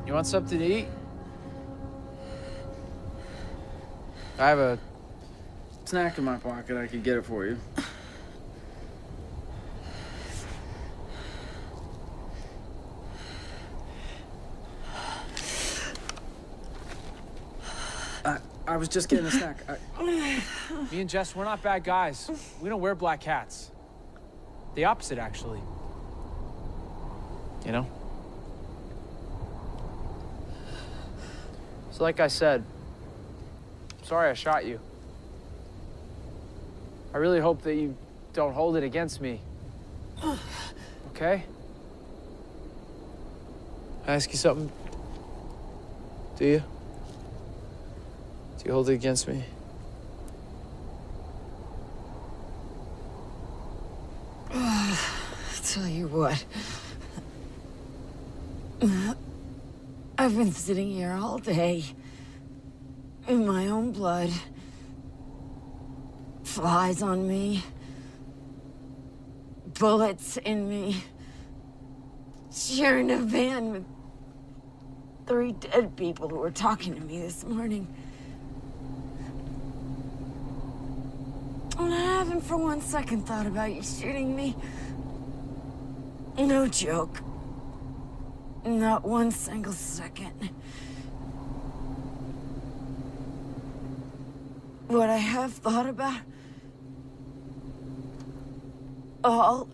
You want something to eat? I have a snack in my pocket. I could get it for you. I was just getting a snack. Me and Jess, we're not bad guys. We don't wear black hats. The opposite, actually. You know? So like I said, sorry I shot you. I really hope that you don't hold it against me. Okay? I ask you something? Do you? Do you hold it against me? Tell you what. I've been sitting here all day. In my own blood. Flies on me. Bullets in me. Sharing a van with 3 dead people who were talking to me this morning. And I haven't for 1 second thought about you shooting me. No joke. Not 1 single second. What I have thought about... all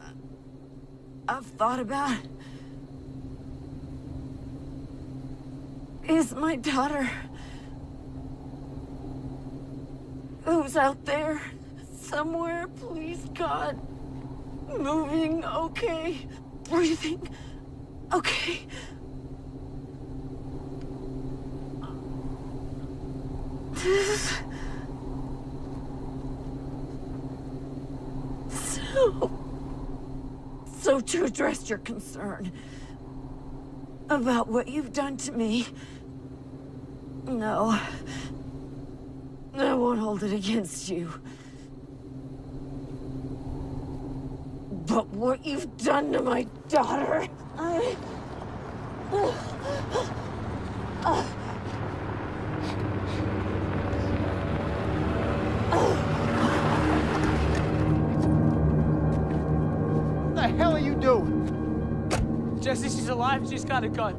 I've thought about... is my daughter. Who's out there? Somewhere, please, God. Moving, okay. Breathing, okay. So to address your concern about what you've done to me, no, I won't hold it against you. But what you've done to my daughter, What the hell are you doing? Jesse, she's alive. She's got a gun.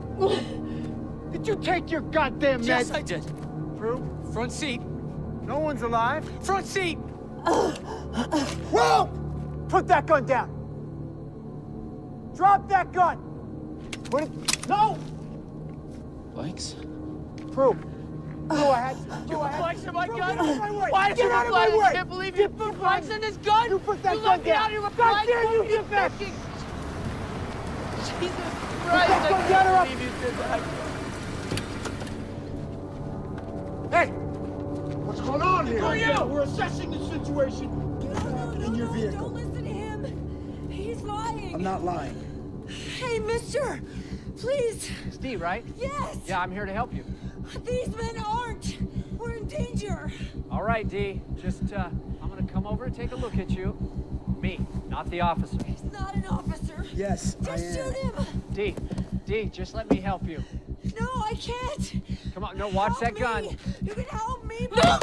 Did you take your goddamn meds? Yes, I did. Prue? Front seat. No one's alive? Front seat! Whoa! Put that gun down! Drop that gun! Put it... No! Blanks? Prue. Prue, I had... You put blanks in my gun? Get out of my way! Why did you Get out put of my blanks? way! I can't believe you put blanks in this gun! You put that you gun let me down! out here with God blanks. damn you, get back! Jesus Christ, that gun I down or can't I'll- believe you did that. Hey! What's going on here? Who are you? We're assessing the situation. Get back in your vehicle. Don't listen to him. He's lying. I'm not lying. Hey, mister, please. Steve, right? Yes. Yeah, I'm here to help you. These men aren't. We're in danger. All right, D. Just, I'm gonna come over and take a look at you. Me, not the officer. He's not an officer. Yes, I Just am. shoot him. D, just let me help you. No, I can't. Come on, no, watch Help that gun. me. You can help me. No,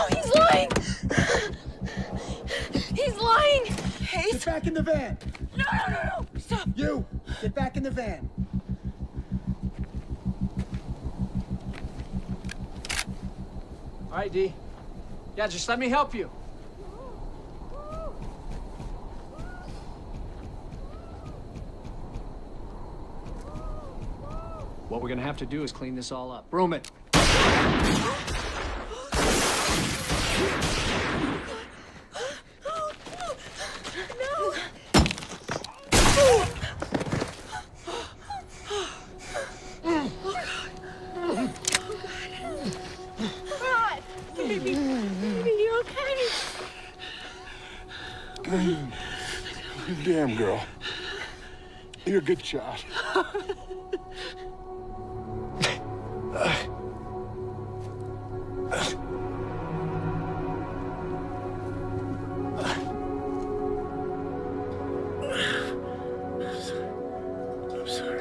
he's lying. He's lying. Hey, Get back in the van. no. Stop. You, get back in the van. All right, D. Yeah, just let me help you. What we're gonna have to do is clean this all up. Broom it. No. Baby, you okay? Damn, girl. You're a good shot. I'm sorry.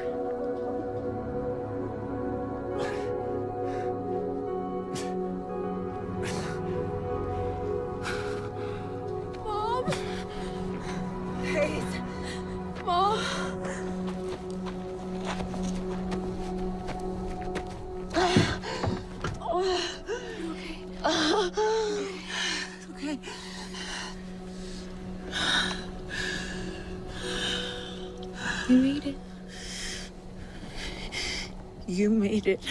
You made it.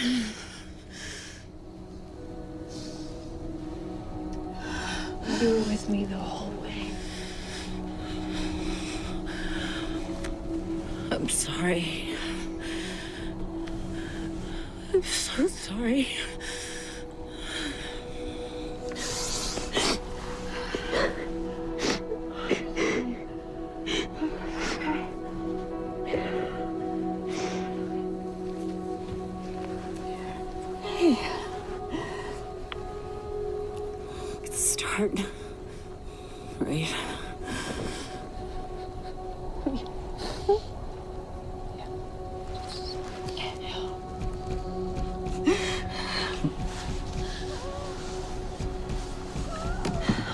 You were with me the whole way. I'm sorry. I'm so sorry. Let's start. Right.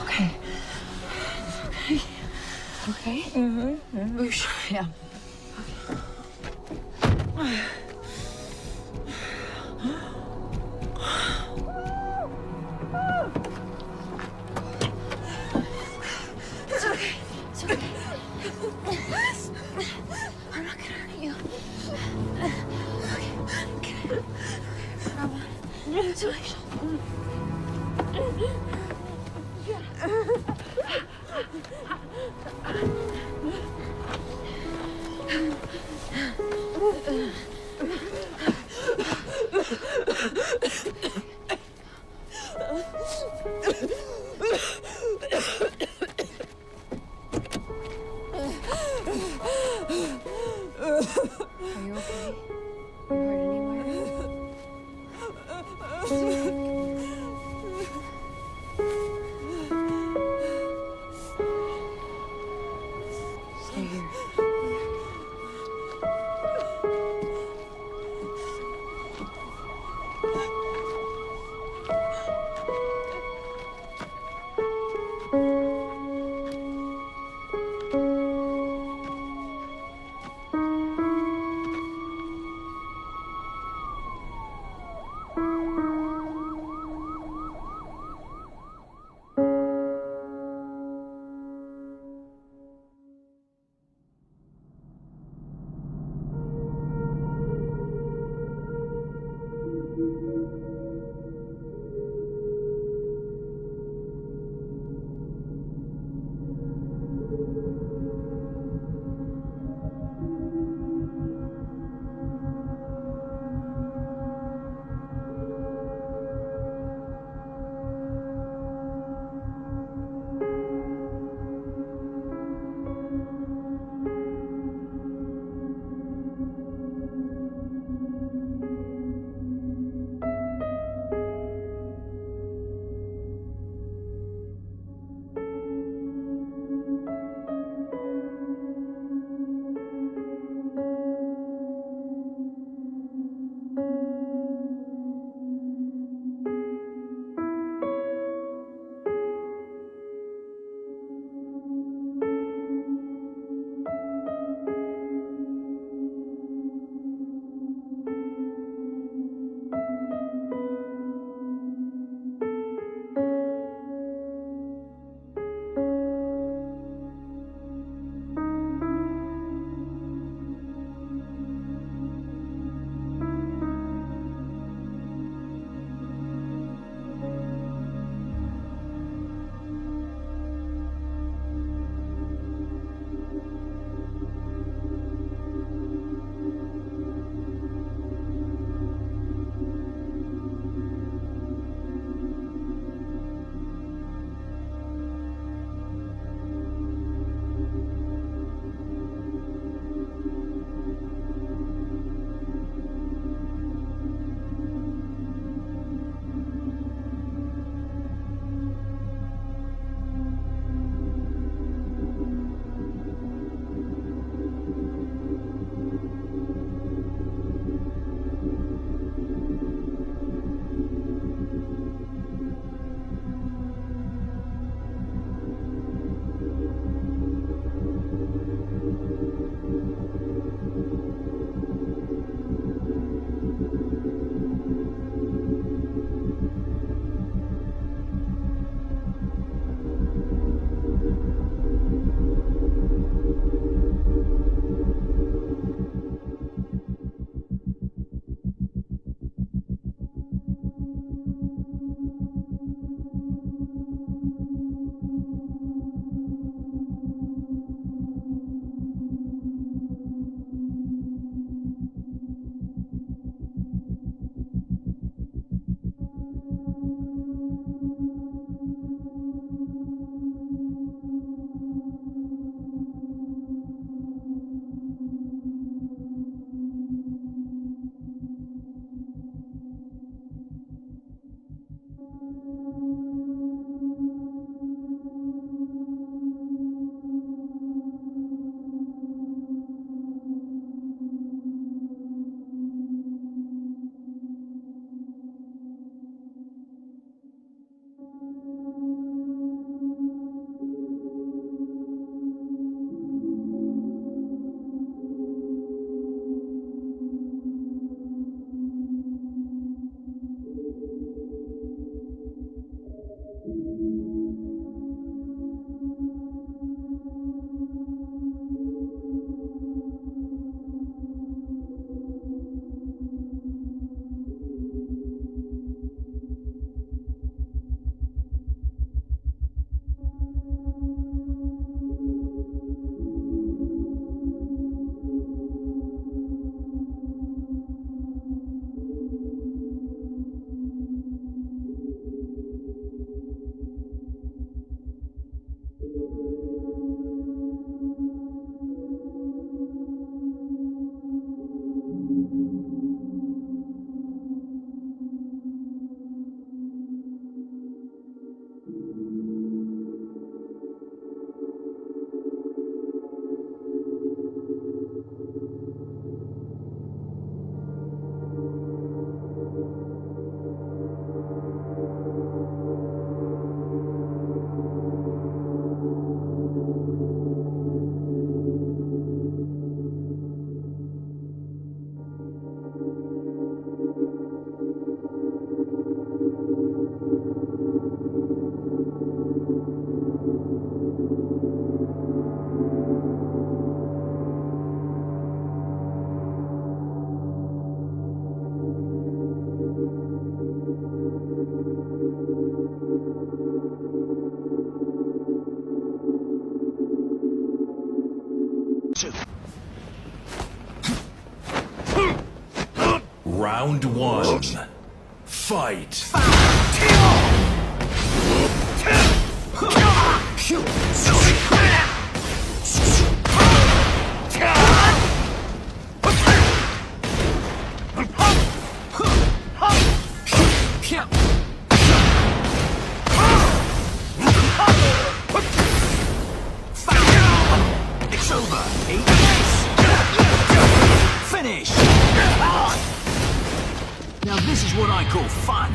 Okay. Okay? Mm-hmm. Yeah. It's okay. It's okay. I'm not gonna hurt you. Okay. Come on. It's okay. Are you okay? You hurt anywhere? Stay here. Round one. Fight. It's over. Finish. Now this is what I call fun.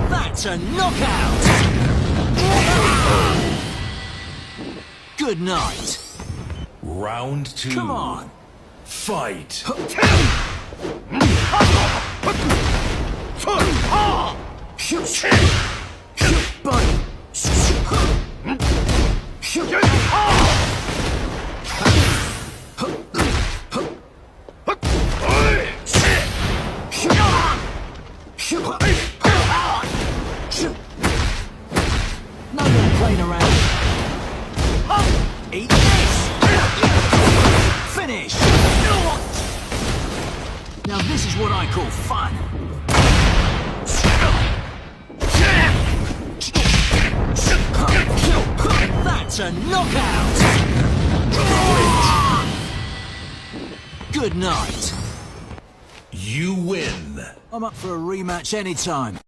That's a knockout. Good night. Round two. Come on. Fight. Buddy. No more playing around. Eat this. Finish. Now this is what I call fun. That's a knockout. Good night. You win. I'm up for a rematch anytime.